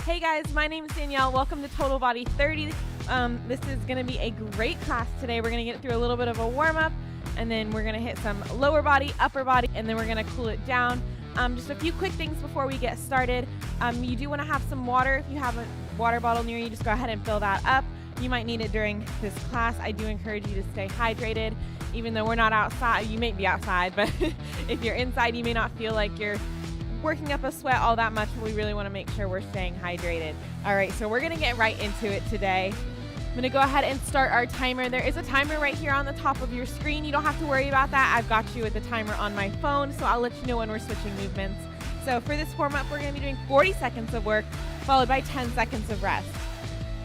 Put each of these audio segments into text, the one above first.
Hey guys, my name is Danielle. Welcome to Total Body 30. This is going to be a great class today. We're going to get through a little bit of a warm-up, and then we're going to hit some lower body, upper body, and then we're going to cool it down. Just a few quick things before we get started. You do want to have some water. If you have a water bottle near you, just go ahead and fill that up. You might need it during this class. I do encourage you to stay hydrated. Even though we're not outside, you may be outside, but if you're inside, you may not feel like you're working up a sweat all that much, but we really want to make sure we're staying hydrated. All right, so we're going to get right into it today. I'm going to go ahead and start our timer. There is a timer right here on the top of your screen. You don't have to worry about that. I've got you with the timer on my phone, so I'll let you know when we're switching movements. So for this warm-up, we're going to be doing 40 seconds of work, followed by 10 seconds of rest.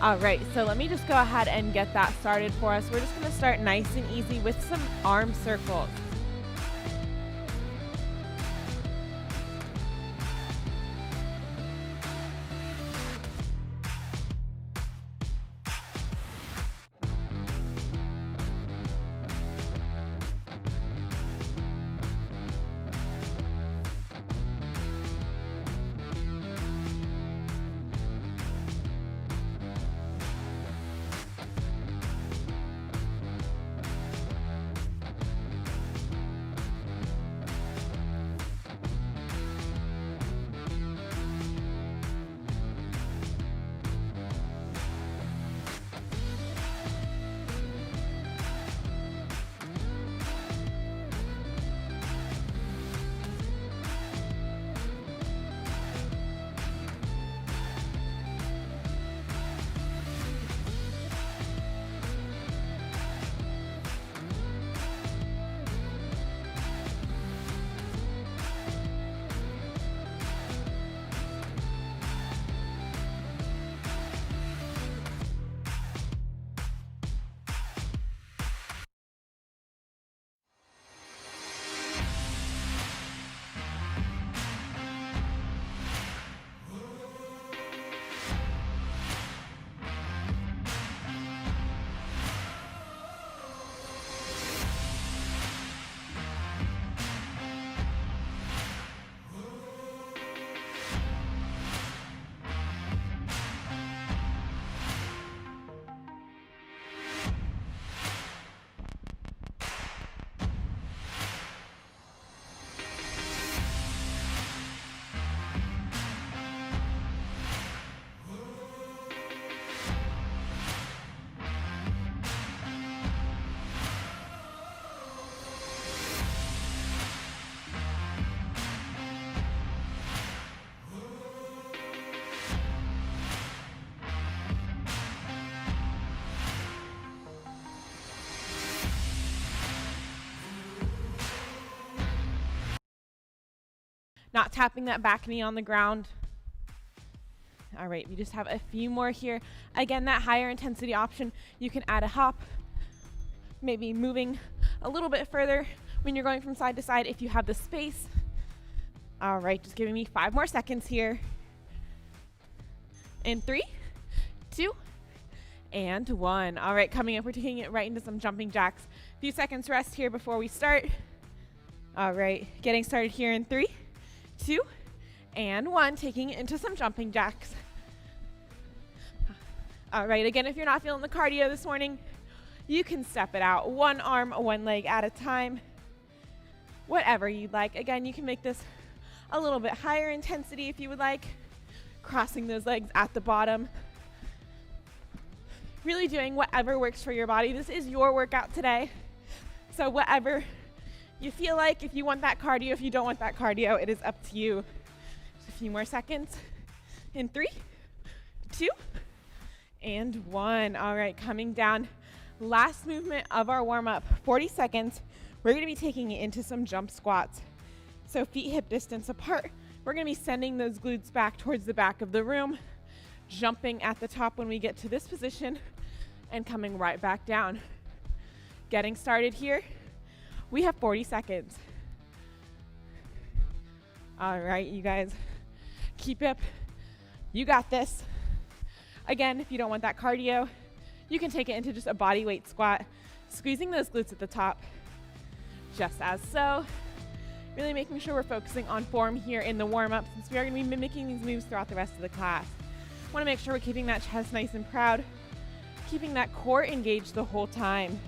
All right, so let me just go ahead and get that started for us. We're just going to start nice and easy with some arm circles. Not tapping that back knee on the ground. All right, we just have a few more here. Again, that higher intensity option, you can add a hop, maybe moving a little bit further when you're going from side to side if you have the space. All right, just giving me 5 more seconds here. In 3, 2, and 1. All right, coming up, we're taking it right into some jumping jacks. A few seconds rest here before we start. All right, getting started here in 3, 2, and 1, taking it into some jumping jacks. All right, again, if you're not feeling the cardio this morning, you can step it out. One arm, one leg at a time, whatever you'd like. Again, you can make this a little bit higher intensity if you would like, crossing those legs at the bottom. Really doing whatever works for your body. This is your workout today, so whatever you feel like. If you want that cardio, if you don't want that cardio, it is up to you. Just a few more seconds. In 3, 2, and 1. All right, coming down. Last movement of our warm-up, 40 seconds. We're going to be taking it into some jump squats. So feet hip distance apart. We're going to be sending those glutes back towards the back of the room, jumping at the top when we get to this position, and coming right back down. Getting started here. We have 40 seconds. All right, you guys, keep up. You got this. Again, if you don't want that cardio, you can take it into just a body weight squat, squeezing those glutes at the top, just as so. Really making sure we're focusing on form here in the warm-up, since we are going to be mimicking these moves throughout the rest of the class. Want to make sure we're keeping that chest nice and proud, keeping that core engaged the whole time.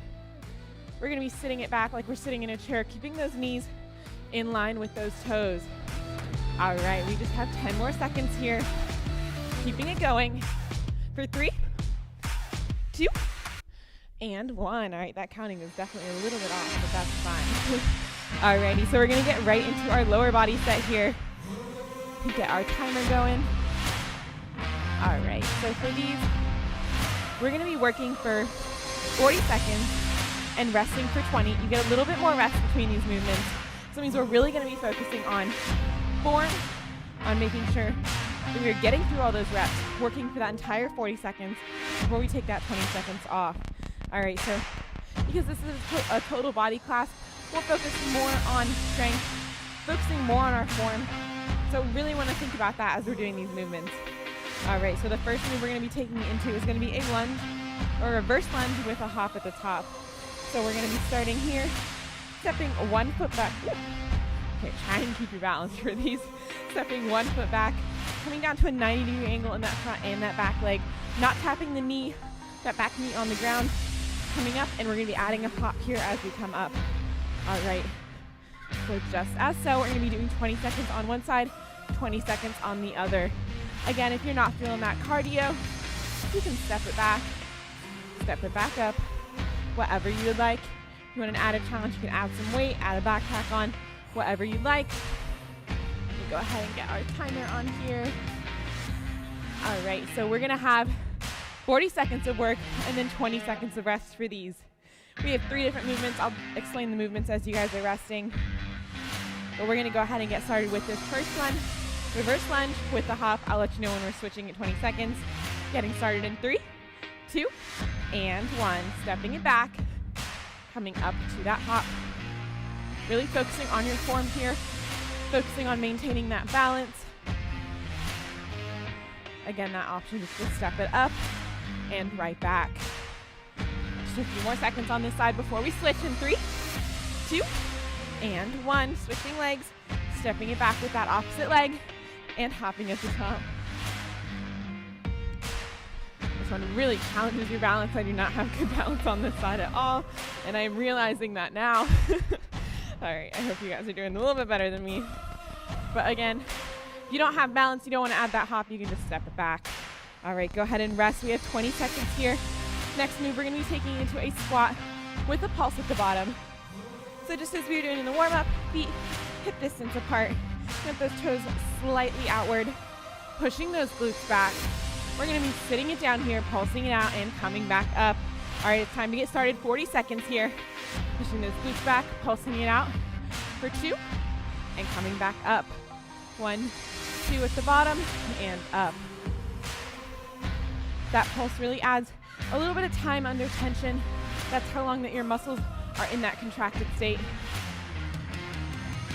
We're going to be sitting it back like we're sitting in a chair, keeping those knees in line with those toes. All right, we just have 10 more seconds here. Keeping it going for 3, 2, and 1. All right, that counting is definitely a little bit off, but that's fine. All righty, so we're going to get right into our lower body set here. Get our timer going. All right, so for these, we're going to be working for 40 seconds and resting for 20. You get a little bit more rest between these movements. So it means we're really going to be focusing on form, on making sure that we're getting through all those reps, working for that entire 40 seconds before we take that 20 seconds off. All right, so because this is a total body class, we'll focus more on strength, focusing more on our form. So really want to think about that as we're doing these movements. All right, so the first move we're going to be taking into is going to be a lunge or reverse lunge with a hop at the top. So we're going to be starting here, stepping 1 foot back. Okay, try and keep your balance for these. Stepping 1 foot back, coming down to a 90-degree angle in that front and that back leg, not tapping the knee, that back knee on the ground, coming up, and we're going to be adding a hop here as we come up. All right, so just as so, we're going to be doing 20 seconds on one side, 20 seconds on the other. Again, if you're not feeling that cardio, you can step it back up, whatever you would like. If you want an added challenge, you can add some weight, add a backpack on, whatever you'd like. Let me go ahead and get our timer on here. All right, so we're gonna have 40 seconds of work and then 20 seconds of rest for these. We have 3 different movements. I'll explain the movements as you guys are resting. But we're gonna go ahead and get started with this first one. Reverse lunge with the hop. I'll let you know when we're switching at 20 seconds. Getting started in 3, 2, and 1. Stepping it back, coming up to that hop. Really focusing on your form here, focusing on maintaining that balance. Again, that option is to step it up and right back. Just a few more seconds on this side before we switch in 3, 2, and 1. Switching legs, stepping it back with that opposite leg, and hopping at the top. This one really challenges your balance. I do not have good balance on this side at all, and I'm realizing that now. All right, I hope you guys are doing a little bit better than me. But again, if you don't have balance, you don't want to add that hop, you can just step it back. All right, go ahead and rest. We have 20 seconds here. Next move, we're going to be taking into a squat with a pulse at the bottom. So just as we were doing in the warm-up, feet hip distance apart. Get those toes slightly outward, pushing those glutes back. We're going to be sitting it down here, pulsing it out, and coming back up. All right, it's time to get started. 40 seconds here. Pushing those glutes back, pulsing it out for 2, and coming back up. 1, 2 at the bottom, and up. That pulse really adds a little bit of time under tension. That's how long that your muscles are in that contracted state.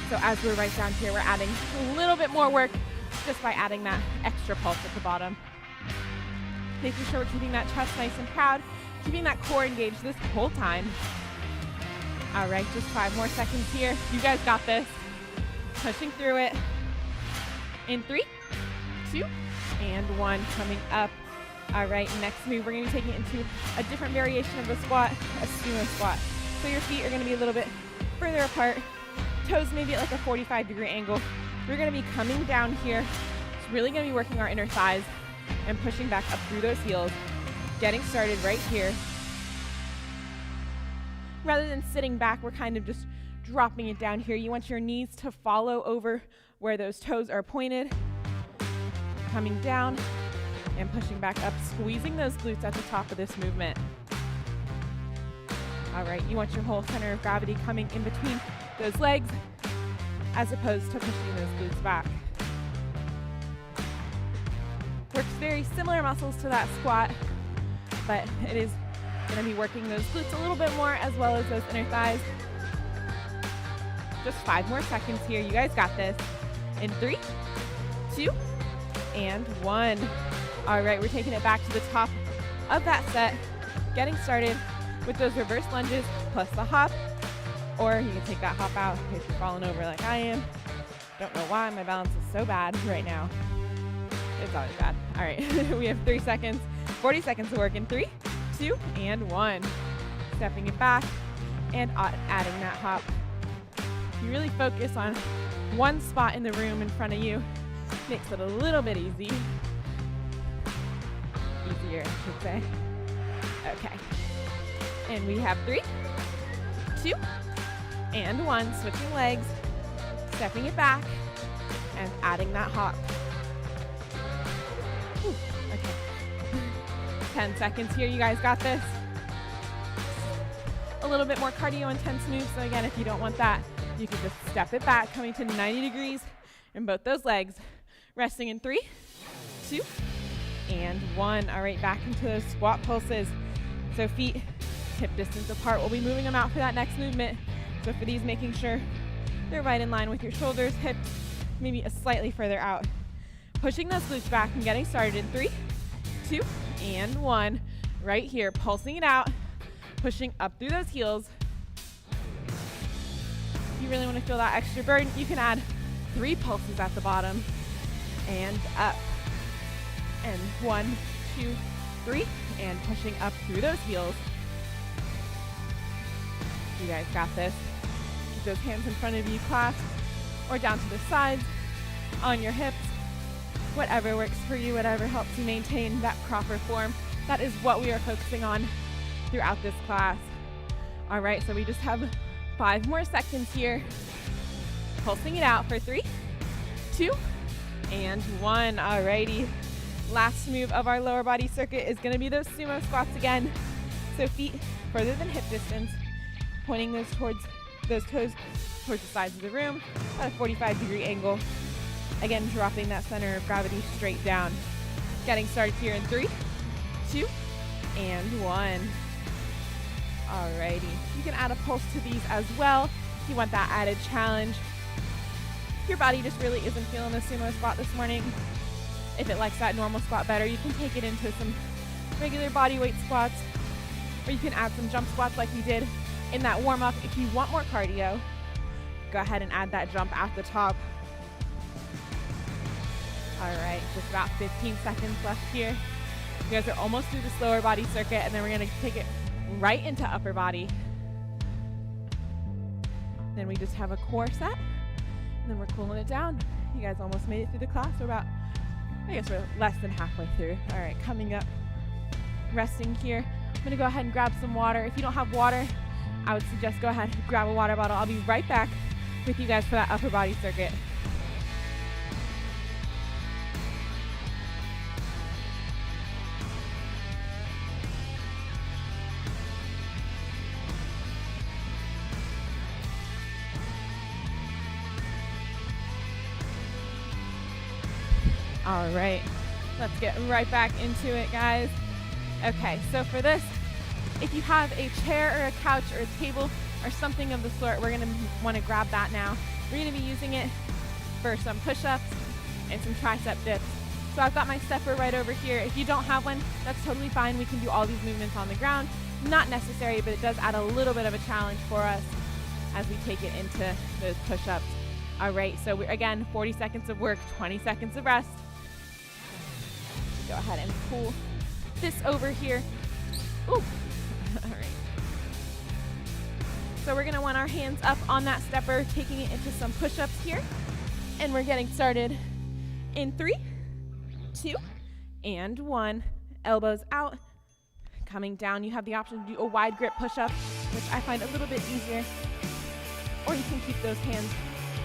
So as we're right down here, we're adding a little bit more work just by adding that extra pulse at the bottom. Making sure we're keeping that chest nice and proud, keeping that core engaged this whole time. All right, just 5 more seconds here. You guys got this. Pushing through it. In 3, 2, and 1, coming up. All right, next move, we're gonna be taking it into a different variation of the squat, a sumo squat. So your feet are gonna be a little bit further apart, toes maybe at like a 45-degree angle. We're gonna be coming down here. It's really gonna be working our inner thighs and pushing back up through those heels. Getting started right here. Rather than sitting back, we're kind of just dropping it down here. You want your knees to follow over where those toes are pointed. Coming down and pushing back up, squeezing those glutes at the top of this movement. All right, you want your whole center of gravity coming in between those legs as opposed to pushing those glutes back. Works very similar muscles to that squat, but it is going to be working those glutes a little bit more as well as those inner thighs. Just 5 more seconds here. You guys got this. In 3, 2, and 1. All right, we're taking it back to the top of that set, getting started with those reverse lunges plus the hop, or you can take that hop out if you're falling over like I am. Don't know why my balance is so bad right now. It's always bad. All right, we have 3 seconds, 40 seconds to work in 3, 2, and 1. Stepping it back and adding that hop. You really focus on one spot in the room in front of you. Makes it a little bit easier, I should say. Okay. And we have 3, 2, and 1. Switching legs, stepping it back, and adding that hop. Whew, okay. 10 seconds here. You guys got this. A little bit more cardio intense move. So again, if you don't want that, you can just step it back, coming to 90 degrees in both those legs. Resting in 3, 2, and 1. All right, back into those squat pulses. So feet hip distance apart. We'll be moving them out for that next movement. So for these, making sure they're right in line with your shoulders, hips, maybe a slightly further out. Pushing those glutes back and getting started in 3, 2, and 1. Right here, pulsing it out, pushing up through those heels. If you really want to feel that extra burden, you can add 3 pulses at the bottom and up. And 1, 2, 3, and pushing up through those heels. You guys got this. Keep those hands in front of you, clasped, or down to the sides, on your hips. Whatever works for you, whatever helps you maintain that proper form. That is what we are focusing on throughout this class. All right, so we just have 5 more seconds here. Pulsing it out for 3, 2, and 1. All righty. Last move of our lower body circuit is going to be those sumo squats again. So feet further than hip distance, pointing those toes towards the sides of the room at a 45-degree angle. Again, dropping that center of gravity straight down. Getting started here in 3, 2, and 1. Alrighty. You can add a pulse to these as well if you want that added challenge. If your body just really isn't feeling the sumo squat this morning, if it likes that normal squat better, you can take it into some regular body weight squats, or you can add some jump squats like we did in that warm-up. If you want more cardio, go ahead and add that jump at the top. All right, just about 15 seconds left here. You guys are almost through this lower body circuit, and then we're gonna take it right into upper body. Then we just have a core set, and then we're cooling it down. You guys almost made it through the class. We're about, I guess we're less than halfway through. All right, coming up, resting here. I'm gonna go ahead and grab some water. If you don't have water, I would suggest go ahead and grab a water bottle. I'll be right back with you guys for that upper body circuit. All right, let's get right back into it, guys. Okay, so for this, if you have a chair or a couch or a table or something of the sort, we're gonna wanna grab that now. We're gonna be using it for some push-ups and some tricep dips. So I've got my stepper right over here. If you don't have one, that's totally fine. We can do all these movements on the ground. Not necessary, but it does add a little bit of a challenge for us as we take it into those push-ups. All right, so again, 40 seconds of work, 20 seconds of rest. Go ahead and pull this over here. Ooh. All right. So we're gonna want our hands up on that stepper, taking it into some push-ups here. And we're getting started in 3, 2, and 1. Elbows out, coming down. You have the option to do a wide grip push-up, which I find a little bit easier. Or you can keep those hands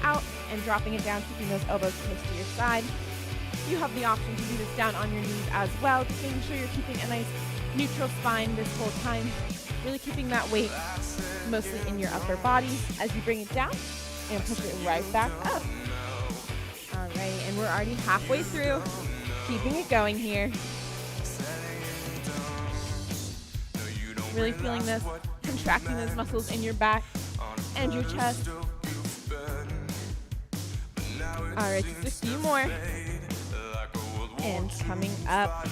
out and dropping it down, keeping those elbows close to your side. You have the option to do this down on your knees as well, just making sure you're keeping a nice neutral spine this whole time. Really keeping that weight mostly in your upper body as you bring it down and push it right back up. All right, and we're already halfway through, keeping it going here. Really feeling this, contracting those muscles in your back and your chest. All right, just a few more. And coming up.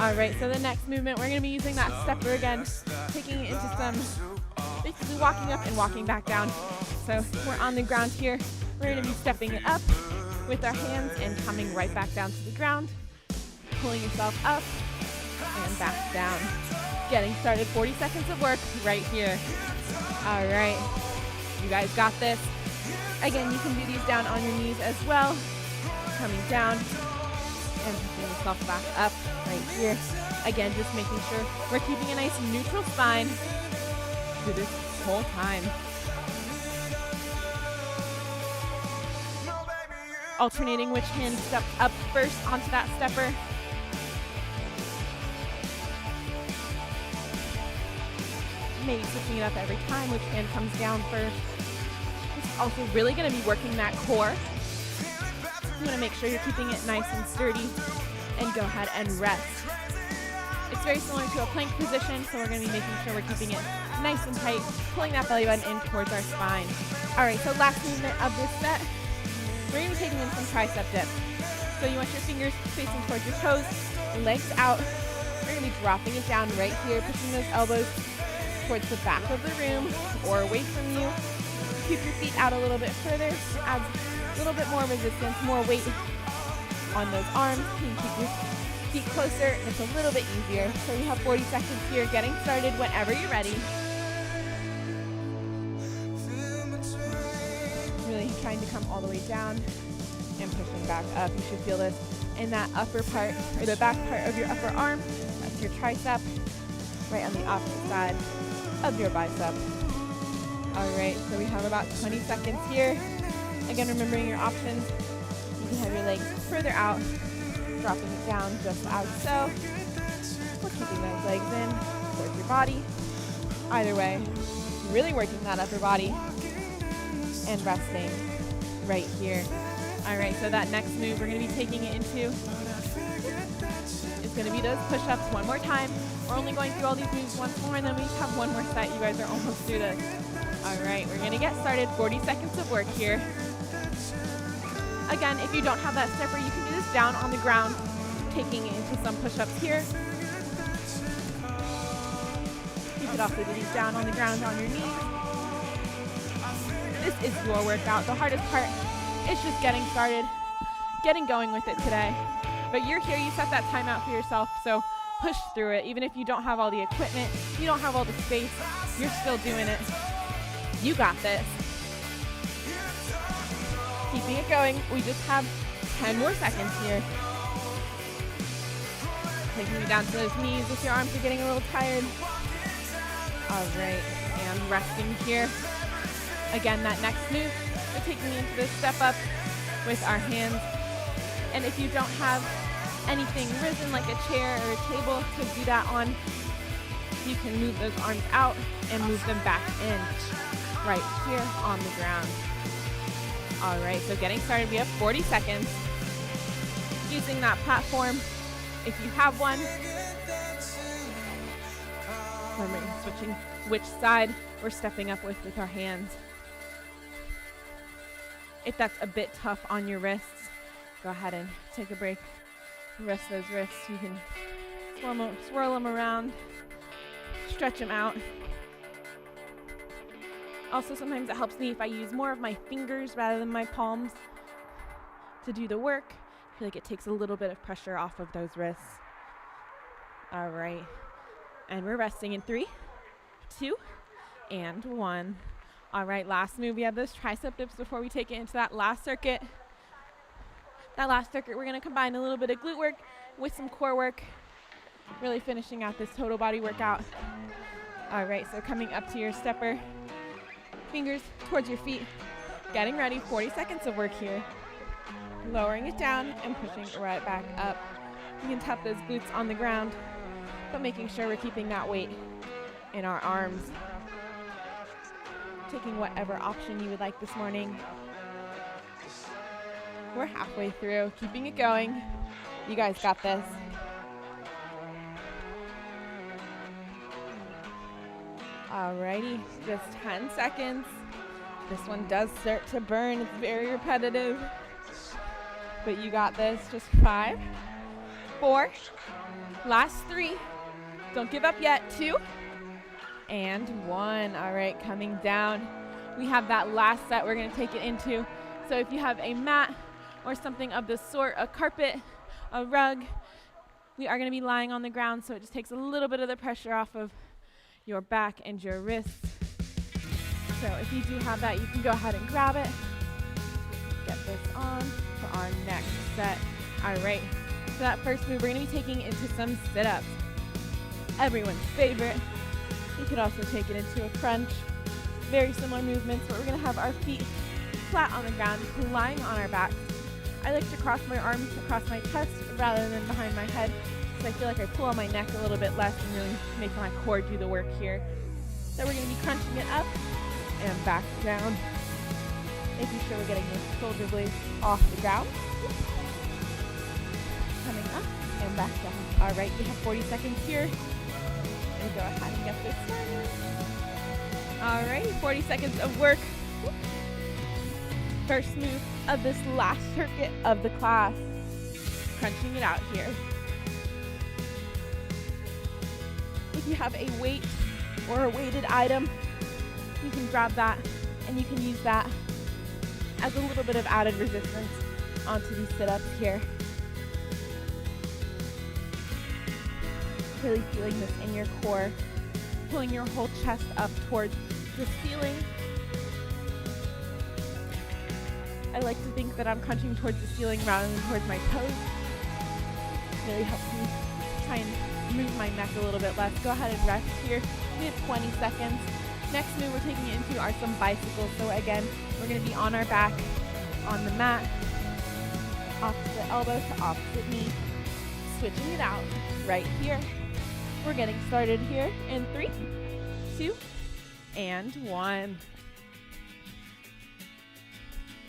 All right, so the next movement, we're gonna be using that stepper again, taking it into some, basically walking up and walking back down. So we're on the ground here. We're gonna be stepping it up with our hands and coming right back down to the ground. pulling yourself up and back down. Getting started, 40 seconds of work right here. All right, you guys got this. Again, you can do these down on your knees as well. Coming down and picking yourself back up right here. Again, just making sure we're keeping a nice neutral spine through this whole time. Alternating which hand steps up first onto that stepper. Maybe switching it up every time, which hand comes down first. This is also really going to be working that core. You want to make sure you're keeping it nice and sturdy, and go ahead and rest. It's very similar to a plank position, so we're going to be making sure we're keeping it nice and tight, pulling that belly button in towards our spine. All right, so last movement of this set, we're going to be taking in some tricep dips. So you want your fingers facing towards your toes, legs out. We're going to be dropping it down right here, pushing those elbows towards the back of the room or away from you. Keep your feet out a little bit further, add a little bit more resistance, more weight on those arms. You can keep your feet closer and it's a little bit easier. So we have 40 seconds here, getting started whenever you're ready. Really trying to come all the way down and pushing back up. You should feel this in that upper part or the back part of your upper arm. That's your tricep, right on the opposite side of your bicep. All right, so we have about 20 seconds here. Again, remembering your options. You can have your legs further out, dropping it down just as so. We're keeping those legs in towards your body. Either way, really working that upper body and resting right here. All right, so that next move we're gonna be taking it into is gonna be those push-ups one more time. We're only going through all these moves once more, and then we each have one more set. You guys are almost through this. All right, we're gonna get started. 40 seconds of work here. Again, if you don't have that stepper, you can do this down on the ground, taking it into some push-ups here. You could also do these down on the ground on your knees. This is your workout. The hardest part is just getting started, getting going with it today. But you're here, you set that time out for yourself, so push through it. Even if you don't have all the equipment, you don't have all the space, you're still doing it. You got this. Keeping it going. We just have 10 more seconds here. Taking you down to those knees if your arms are getting a little tired. All right, and resting here. Again, that next move, we're taking into this step up with our hands. And if you don't have anything risen like a chair or a table to do that on, you can move those arms out and move them back in right here on the ground. All right, so getting started, we have 40 seconds. Using that platform, if you have one. Remember, switching which side we're stepping up with our hands. If that's a bit tough on your wrists, go ahead and take a break. Rest those wrists. You can swirl them around, stretch them out. Also, sometimes it helps me if I use more of my fingers rather than my palms to do the work. I feel like it takes a little bit of pressure off of those wrists. All right, and we're resting in 3, 2, and 1. All right, last move. We have those tricep dips before we take it into that last circuit. That last circuit, we're gonna combine a little bit of glute work with some core work, really finishing out this total body workout. All right, so coming up to your stepper, fingers towards your feet, getting ready, 40 seconds of work here. Lowering it down and pushing it right back up. You can tap those glutes on the ground, but making sure we're keeping that weight in our arms. Taking whatever option you would like this morning. We're halfway through, keeping it going. You guys got this. Alrighty, just 10 seconds. This one does start to burn, it's very repetitive. But you got this, just 5, 4, last 3. Don't give up yet, 2, and 1. All right, coming down. We have that last set we're gonna take it into. So if you have a mat or something of the sort, a carpet, a rug, We are going to be lying on the ground, so it just takes a little bit of the pressure off of your back and your wrists. So if you do have that, you can go ahead and grab it. Get this on for our next set. All right, so that first move, we're going to be taking into some sit-ups. Everyone's favorite. You could also take it into a crunch. Very similar movements, but we're going to have our feet flat on the ground, lying on our backs. I like to cross my arms across my chest rather than behind my head, so I feel like I pull on my neck a little bit less and really make my core do the work here. So we're going to be crunching it up and back down, making sure we're getting the shoulder blades off the ground. Coming up and back down. All right, we have 40 seconds here. We'll go ahead and get this started. All right, 40 seconds of work. First move of this last circuit of the class. Crunching it out here. If you have a weight or a weighted item, you can grab that and you can use that as a little bit of added resistance onto these sit-ups here. Really feeling this in your core, pulling your whole chest up towards the ceiling. I like to think that I'm crunching towards the ceiling rather than towards my toes. Really helps me try and move my neck a little bit less. Go ahead and rest here. We have 20 seconds. Next move we're taking it into are some bicycles. So again, we're going to be on our back on the mat, opposite elbow to opposite knee, switching it out right here. We're getting started here in 3, 2, and 1.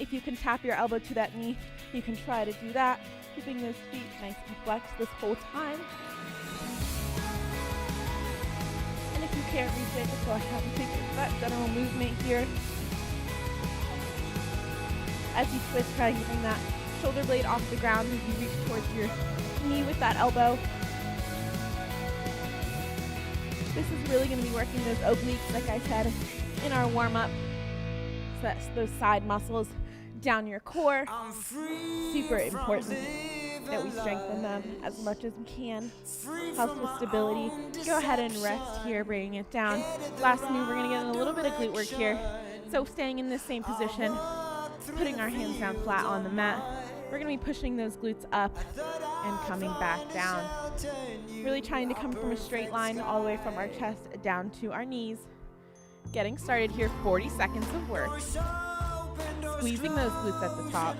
If you can tap your elbow to that knee, you can try to do that, keeping those feet nice and flexed this whole time. And if you can't reach it, just go ahead and take that general movement here. As you switch, try to bring that shoulder blade off the ground as you reach towards your knee with that elbow. This is really going to be working those obliques, like I said, in our warm-up. So that's those side muscles down your core. Super important that we strengthen them as much as we can. Helps with stability. Go ahead and rest here, bringing it down. Last move, we're going to get in a little bit of glute work here. So staying in the same position, putting our hands down flat on the mat. We're going to be pushing those glutes up and coming back down. Really trying to come from a straight line all the way from our chest down to our knees. Getting started here, 40 seconds of work. Squeezing those glutes at the top.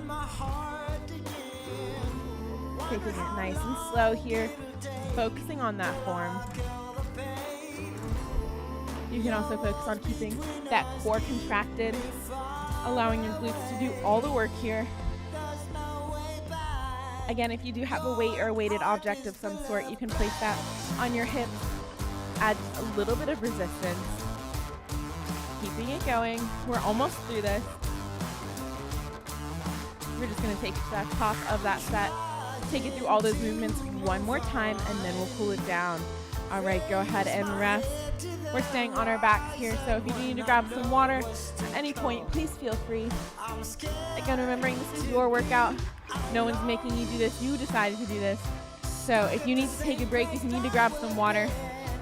Taking it nice and slow here, focusing on that form. You can also focus on keeping that core contracted, allowing your glutes to do all the work here. Again, if you do have a weight or a weighted object of some sort, you can place that on your hips. Add a little bit of resistance. Keeping it going. We're almost through this. We're just going to take it to that top of that set. Take it through all those movements one more time, and then we'll cool it down. All right, go ahead and rest. We're staying on our backs here, so if you need to grab some water at any point, please feel free. Again, remembering this is your workout. No one's making you do this. You decided to do this. So if you need to take a break, if you need to grab some water,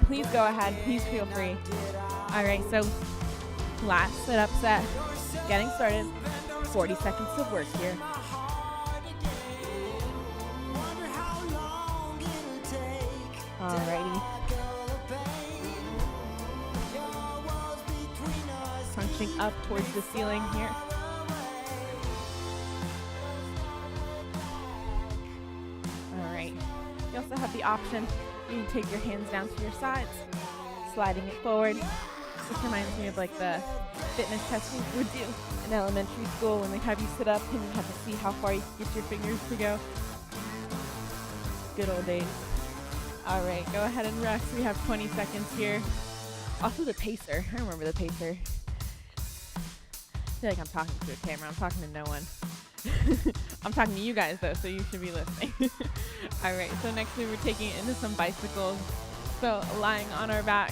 please go ahead. Please feel free. All right, so last sit-up set. Getting started. 40 seconds of work here. Alrighty. Crunching up towards the ceiling here. Alright. You also have the option, you can take your hands down to your sides, sliding it forward. This reminds me of like the fitness test we would do in elementary school when they have you sit up and you have to see how far you can get your fingers to go. Good old days. All right, go ahead and rest. We have 20 seconds here. Also the pacer. I remember the pacer. I feel like I'm talking to a camera. I'm talking to no one. I'm talking to you guys though, so you should be listening. All right, so next we're taking it into some bicycles. So lying on our back.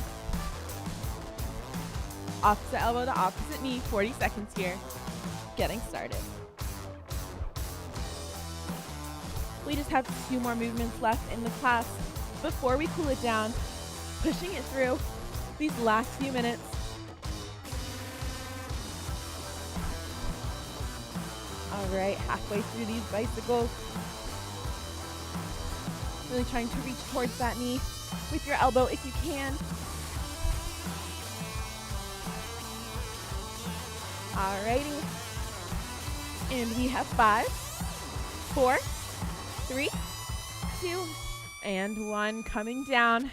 Opposite elbow to opposite knee, 40 seconds here. Getting started. We just have 2 more movements left in the class before we cool it down, pushing it through these last few minutes. All right, halfway through these bicycles. Really trying to reach towards that knee with your elbow if you can. Alrighty. And we have 5, 4, 3, 2, and 1. Coming down.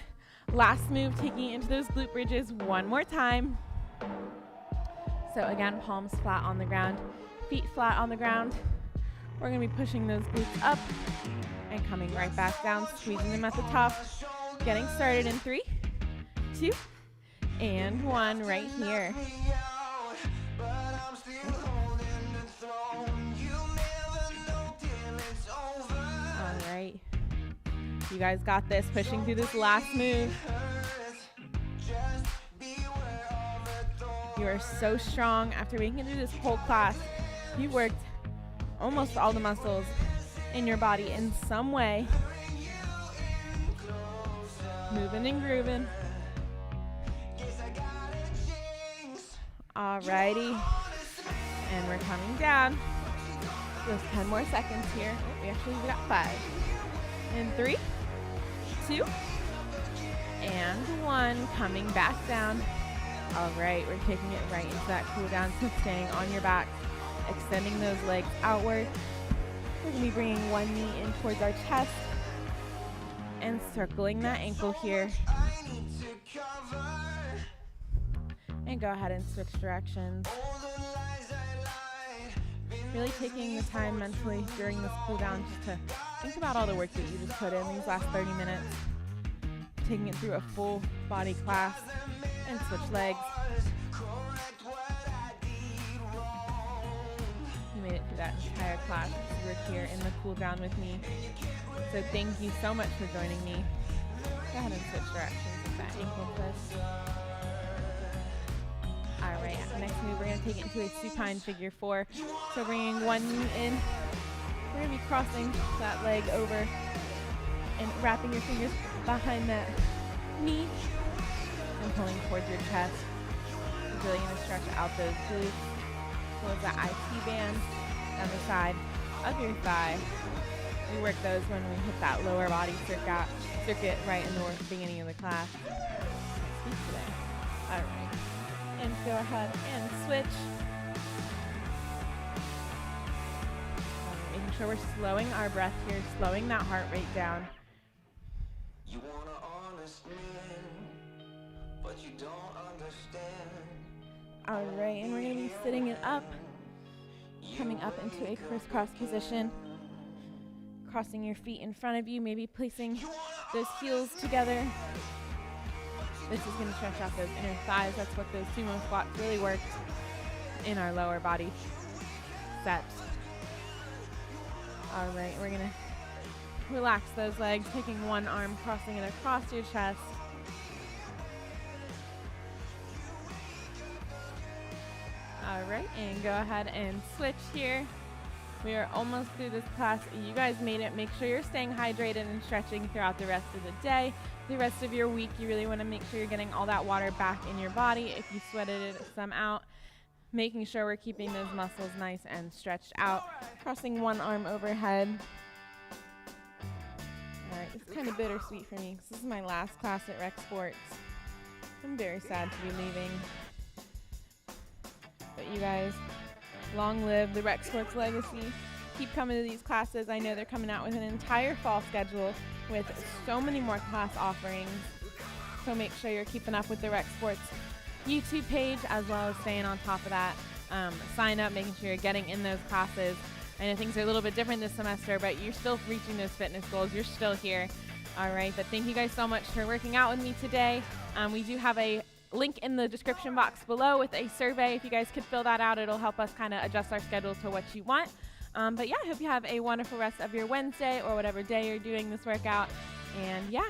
Last move, taking it into those glute bridges one more time. So again, palms flat on the ground, feet flat on the ground. We're gonna be pushing those glutes up and coming right back down, squeezing them at the top. Getting started in 3, 2, and 1 right here. All right. You guys got this, pushing through this last move. You are so strong. After making it through this whole class, you worked almost all the muscles in your body in some way. Moving and grooving. Alrighty. And we're coming down. Just 10 more seconds here. Oh, we actually got 5. In 3, 2, and 1. Coming back down. All right, we're taking it right into that cool down, so staying on your back, extending those legs outward. We're going to be bringing one knee in towards our chest and circling that ankle here. And go ahead and switch directions. Really taking the time mentally during this cool down just to think about all the work that you just put in these last 30 minutes. Taking it through a full body class and switch legs. You made it through that entire class. You were here in the cool down with me. So thank you so much for joining me. Go ahead and switch directions with that ankle twist. All right, next move, we're going to take it into a supine figure 4. So bringing one knee in. We're going to be crossing that leg over and wrapping your fingers behind that knee and pulling towards your chest. It's really going to stretch out those glutes, as well as that IT band down the side of your thigh. We work those when we hit that lower body circuit right in the beginning of the class. Today. All right. And go ahead and switch. Making sure we're slowing our breath here, slowing that heart rate down. You want an honest man, but you don't understand. All right, and we're going to be sitting it up, coming up into a crisscross position, crossing your feet in front of you, maybe placing those heels together. This is going to stretch out those inner thighs. That's what those sumo squats really work in our lower body sets. All right, we're going to relax those legs, taking one arm, crossing it across your chest. All right, and go ahead and switch here. We are almost through this class. You guys made it. Make sure you're staying hydrated and stretching throughout the rest of the day. The rest of your week, you really want to make sure you're getting all that water back in your body. If you sweated it some out, making sure we're keeping those muscles nice and stretched out. Crossing one arm overhead. All right, it's kind of bittersweet for me because this is my last class at Rec Sports. I'm very sad to be leaving. But you guys, long live the Rec Sports legacy. Keep coming to these classes. I know they're coming out with an entire fall schedule with so many more class offerings. So make sure you're keeping up with the Rec Sports YouTube page as well as staying on top of that. Sign up, making sure you're getting in those classes. I know things are a little bit different this semester, but you're still reaching those fitness goals. You're still here. All right, but thank you guys so much for working out with me today. We do have a link in the description box below with a survey. If you guys could fill that out, it'll help us kind of adjust our schedule to what you want. But yeah, I hope you have a wonderful rest of your Wednesday or whatever day you're doing this workout. And yeah.